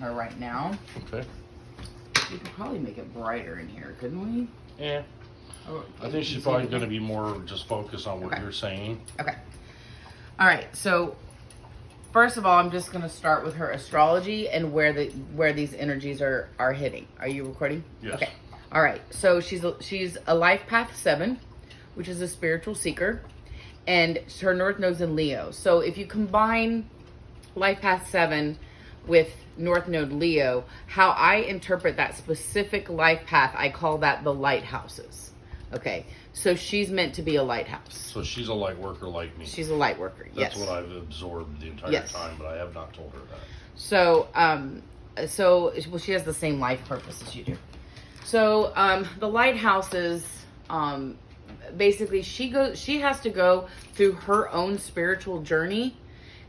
her right now. Okay. We could probably make it brighter in here, couldn't we? Yeah. Oh, I think she's probably going to be more just focused on what you're saying. Okay. All right. So first of all, I'm just going to start with her astrology and where these energies are hitting. Are you recording? Yes. Okay. All right. So she's a life path 7, which is a spiritual seeker, and her north node's in Leo. So if you combine life path 7 with North Node Leo, how I interpret that specific life path, I call that the lighthouses. Okay, so she's meant to be a lighthouse. So she's a light worker like me. She's a light worker, yes. That's what I've absorbed the entire time, but I have not told her that. So, well, she has the same life purpose as you do. So, the lighthouses, basically, she has to go through her own spiritual journey,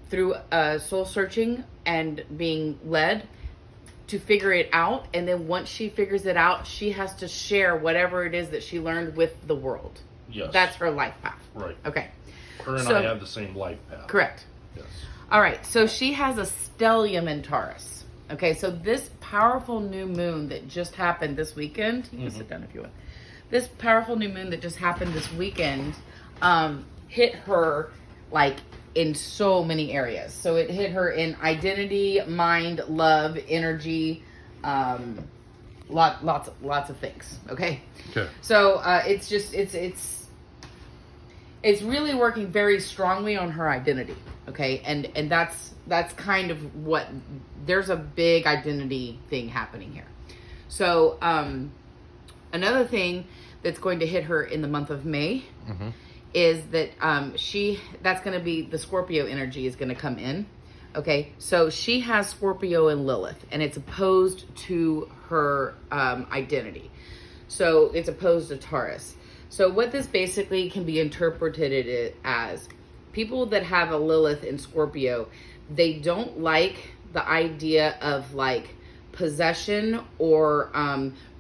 through soul searching and being led to figure it out. And then once she figures it out, she has to share whatever it is that she learned with the world. Yes. That's her life path. Right. Okay. Her and I have the same life path. Correct. Yes. All right. So she has a stellium in Taurus. Okay. So this powerful new moon that just happened this weekend, you can sit down if you want. This powerful new moon that just happened this weekend hit her like in so many areas. So it hit her in identity, mind, love, energy, lots of things. Okay. Okay. So it's really working very strongly on her identity. Okay, and that's kind of what, there's a big identity thing happening here. So another thing that's going to hit her in the month of May. Is that that's going to be the Scorpio energy is going to come in. Okay, so she has Scorpio and Lilith, and it's opposed to her identity. So it's opposed to Taurus. So what this basically can be interpreted as, people that have a Lilith in Scorpio, they don't like the idea of like possession or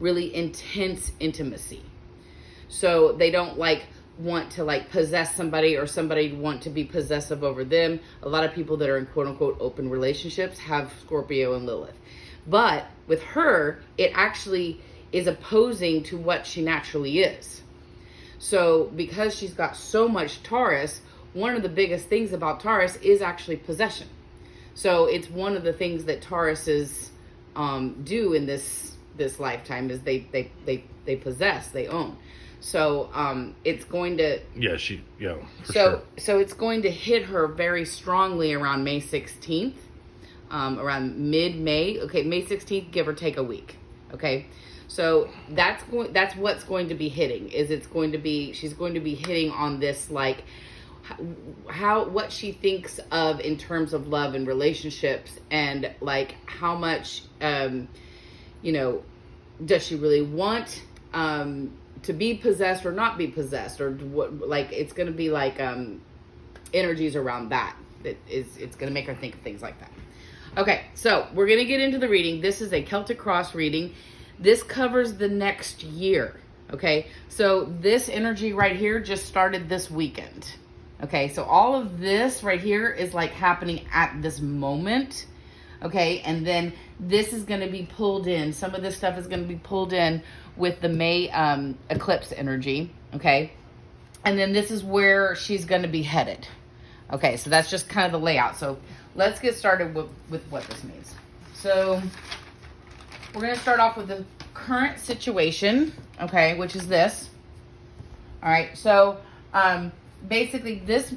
really intense intimacy. So they don't want to possess somebody, or somebody want to be possessive over them. A lot of people that are in quote unquote open relationships have Scorpio and Lilith. But with her, it actually is opposing to what she naturally is. So because she's got so much Taurus, one of the biggest things about Taurus is actually possession. So it's one of the things that Tauruses do in this lifetime is they possess, they own. So it's going to So it's going to hit her very strongly around May 16th, around mid-May. Okay, May 16th, give or take a week. Okay, so that's what's going to be hitting. She's going to be hitting on this what she thinks of in terms of love and relationships, and how much does she really want to be possessed or not be possessed, or what, it's going to be energies around that it's going to make her think of things like that. Okay, so we're going to get into the reading. This is a Celtic Cross reading. This covers the next year. Okay, so this energy right here just started this weekend. Okay, so all of this right here is happening at this moment. Okay, and then this is going to be pulled in. Some of this stuff is going to be pulled in with the May eclipse energy. Okay, and then this is where she's going to be headed. Okay, so that's just kind of the layout. So let's get started with what this means. So we're going to start off with the current situation, okay, which is this. All right, so basically this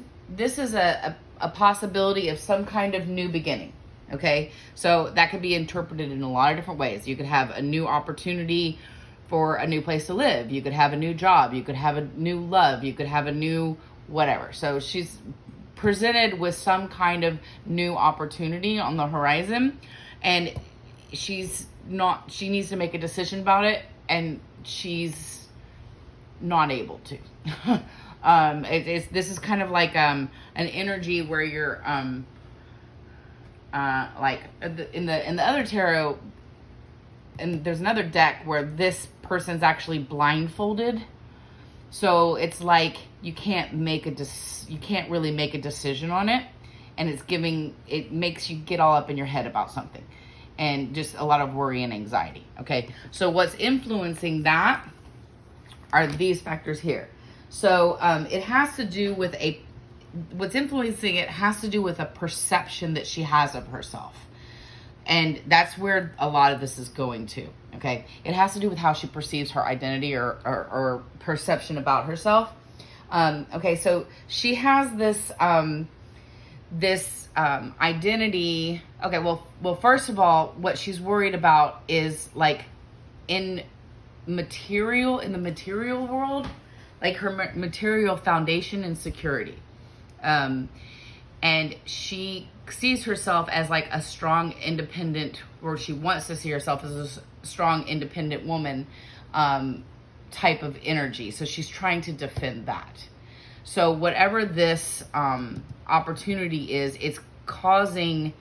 is a possibility of some kind of new beginning. Okay, so that could be interpreted in a lot of different ways. You could have a new opportunity for a new place to live. You could have a new job. You could have a new love. You could have a new whatever. So she's presented with some kind of new opportunity on the horizon, and she needs to make a decision about it, and she's not able to. This is kind of like an energy where you're in the other tarot, and there's another deck where this person's actually blindfolded, so it's you can't really make a decision on it, and it makes you get all up in your head about something. and just a lot of worry and anxiety. Okay, so what's influencing that are these factors here. So it has to do with what's influencing it has to do with a perception that she has of herself. And that's where a lot of this is going to, okay? It has to do with how she perceives her identity or perception about herself. Okay, so she has this identity. Okay, well, first of all, what she's worried about is like in the material world, like her material foundation and security. And she sees herself as like a strong, independent, or she wants to see herself as a strong, independent woman type of energy. So she's trying to defend that. So whatever this opportunity is, it's causing,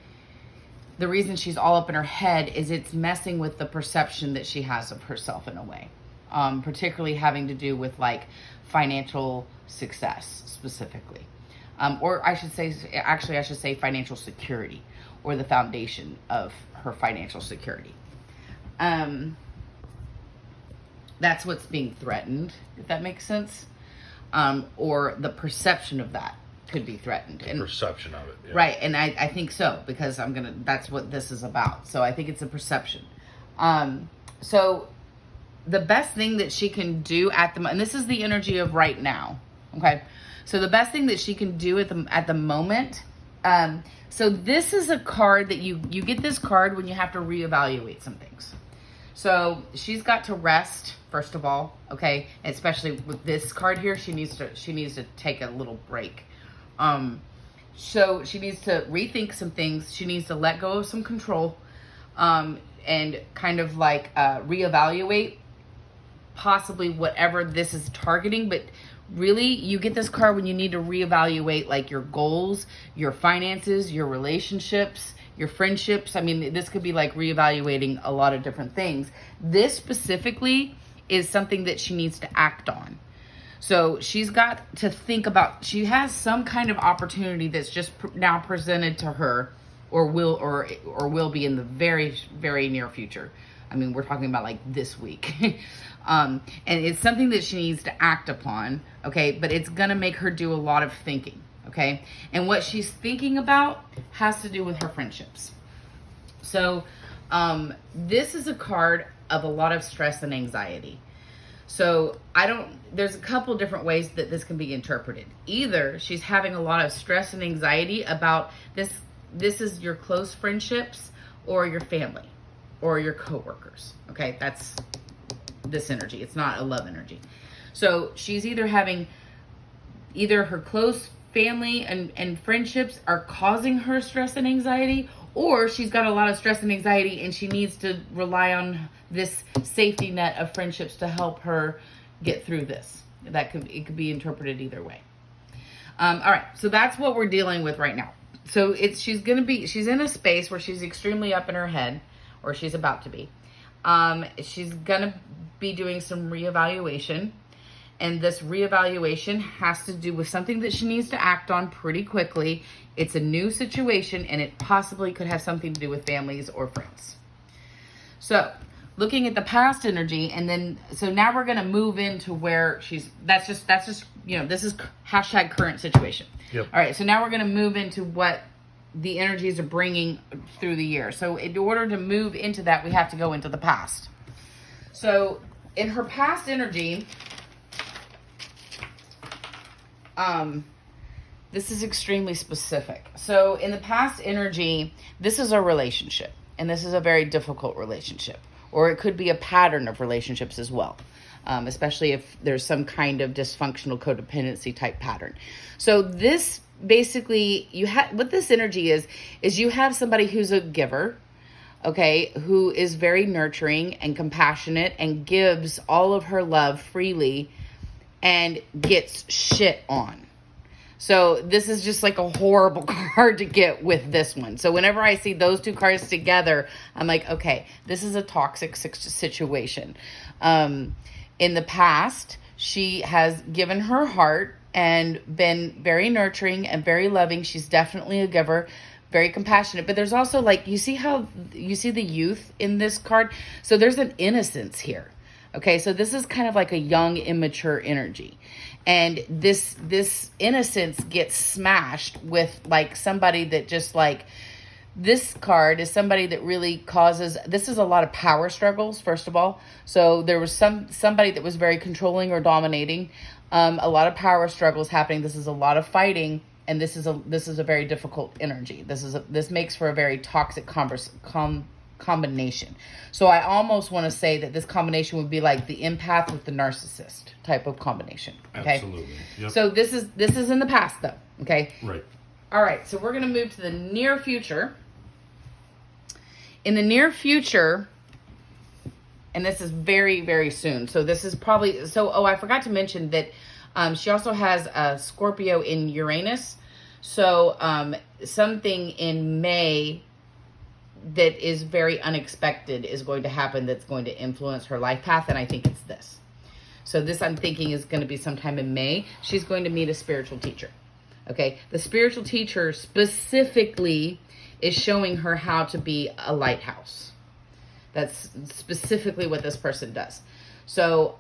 the reason she's all up in her head is it's messing with the perception that she has of herself in a way, particularly having to do with like financial success specifically. Or I should say financial security, or the foundation of her financial security. That's what's being threatened, if that makes sense. Or the perception of that could be threatened. The perception of it. Yeah. Right, and I think so, because that's what this is about. So I think it's a perception. So the best thing that she can do and this is the energy of right now, okay? So the best thing that she can do at the moment, so this is a card that you get this card when you have to reevaluate some things. So she's got to rest, first of all, okay? Especially with this card here, she needs to take a little break. So she needs to rethink some things. She needs to let go of some control, and kind of like reevaluate possibly whatever this is targeting. But really, you get this card when you need to reevaluate like your goals, your finances, your relationships, your friendships. I mean, this could be like reevaluating a lot of different things. This specifically is something that she needs to act on. So she's got to think about, she has some kind of opportunity that's just now presented to her, or will be in the very, very near future. I mean, we're talking about like this week. And it's something that she needs to act upon, okay? But it's going to make her do a lot of thinking, okay? And what she's thinking about has to do with her friendships. So this is a card of a lot of stress and anxiety. So there's a couple different ways that this can be interpreted. Either she's having a lot of stress and anxiety about this is your close friendships, or your family, or your coworkers, okay? That's this energy. It's not a love energy. So she's either her close family and friendships are causing her stress and anxiety, or she's got a lot of stress and anxiety and she needs to rely on this safety net of friendships to help her get through this. It could be interpreted either way. All right, so that's what we're dealing with right now. So she's in a space where she's extremely up in her head, or she's about to be. She's gonna be doing some reevaluation, and this reevaluation has to do with something that she needs to act on pretty quickly. It's a new situation, and it possibly could have something to do with families or friends. So looking at the past energy, and then so now we're gonna move into where that's just this is hashtag current situation. Yep. All right, so now we're gonna move into what the energies are bringing through the year. So in order to move into that, we have to go into the past. So in her past energy, this is extremely specific. So in the past energy, this is a relationship, and this is a very difficult relationship, or it could be a pattern of relationships as well. Especially if there's some kind of dysfunctional codependency type pattern. So this basically, what this energy is you have somebody who's a giver, okay, who is very nurturing and compassionate and gives all of her love freely and gets shit on. So this is just like a horrible card to get with this one. So whenever I see those two cards together, I'm like, okay, this is a toxic situation. In the past, she has given her heart and been very nurturing and very loving. She's definitely a giver, very compassionate. But there's also like, you see the youth in this card? So there's an innocence here. Okay, so this is kind of like a young, immature energy. And this innocence gets smashed with like somebody that just like, this card is somebody that really causes, this is a lot of power struggles, first of all. So there was somebody that was very controlling or dominating, a lot of power struggles happening. This is a lot of fighting, and this is a very difficult energy. This makes for a very toxic combination. So I almost want to say that this combination would be like the empath with the narcissist type of combination. Okay? Absolutely. Yep. So this is in the past though. Okay. Right. All right. So we're going to move to the near future. In the near future, and this is very, very soon. So this is probably, I forgot to mention that she also has a Scorpio in Uranus. So something in May that is very unexpected is going to happen that's going to influence her life path. And I think it's this. So this, I'm thinking, is going to be sometime in May. She's going to meet a spiritual teacher. Okay. The spiritual teacher specifically is showing her how to be a lighthouse. That's specifically what this person does. So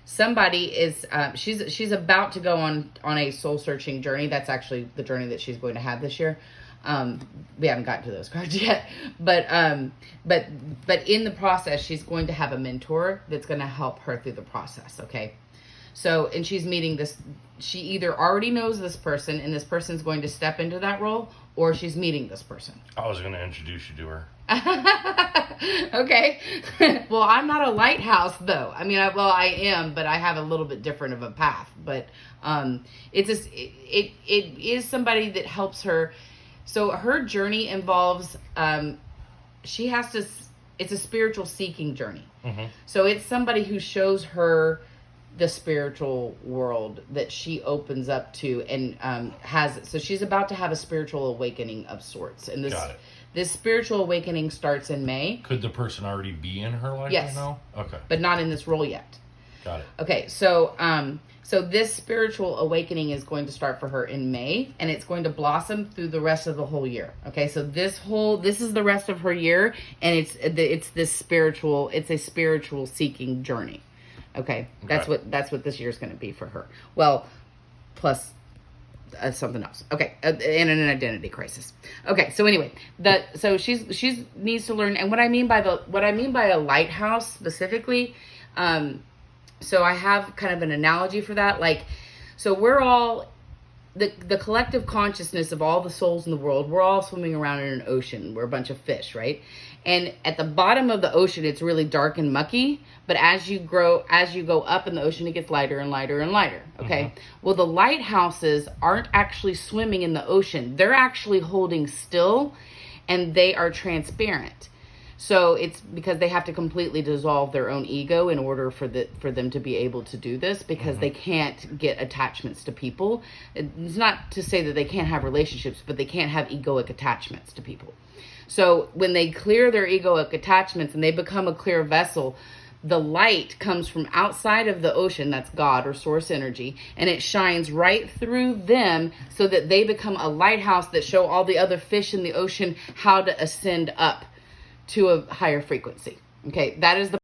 somebody is she's about to go on a soul searching journey. That's actually the journey that she's going to have this year. We haven't gotten to those cards yet, but in the process, she's going to have a mentor that's going to help her through the process. Okay. So, and she's meeting this, she either already knows this person and this person's going to step into that role, or she's meeting this person. I was going to introduce you to her. Okay. Well, I'm not a lighthouse though. I mean, I am, but I have a little bit different of a path, but it is somebody that helps her. So her journey involves, it's a spiritual seeking journey. Mm-hmm. So it's somebody who shows her the spiritual world that she opens up to and so she's about to have a spiritual awakening of sorts. And this spiritual awakening starts in May. Could the person already be in her life yes. right now? Okay. But not in this role yet. Got it. Okay, so this spiritual awakening is going to start for her in May, and it's going to blossom through the rest of the whole year. Okay, so this is the rest of her year, and it's a spiritual seeking journey. Okay, that's what this year is going to be for her. Well, plus something else. Okay, and an identity crisis. Okay, so anyway, so she's needs to learn, and what I mean by a lighthouse specifically. So I have kind of an analogy for that. Like, so we're all the collective consciousness of all the souls in the world. We're all swimming around in an ocean. We're a bunch of fish, right? And at the bottom of the ocean, it's really dark and mucky. But as you go up in the ocean, it gets lighter and lighter and lighter. Okay. Mm-hmm. Well, the lighthouses aren't actually swimming in the ocean. They're actually holding still, and they are transparent. So it's because they have to completely dissolve their own ego in order for them to be able to do this, because mm-hmm. they can't get attachments to people. It's not to say that they can't have relationships, but they can't have egoic attachments to people. So when they clear their egoic attachments and they become a clear vessel, the light comes from outside of the ocean, that's God or source energy, and it shines right through them so that they become a lighthouse that show all the other fish in the ocean how to ascend up to a higher frequency. Okay, that is the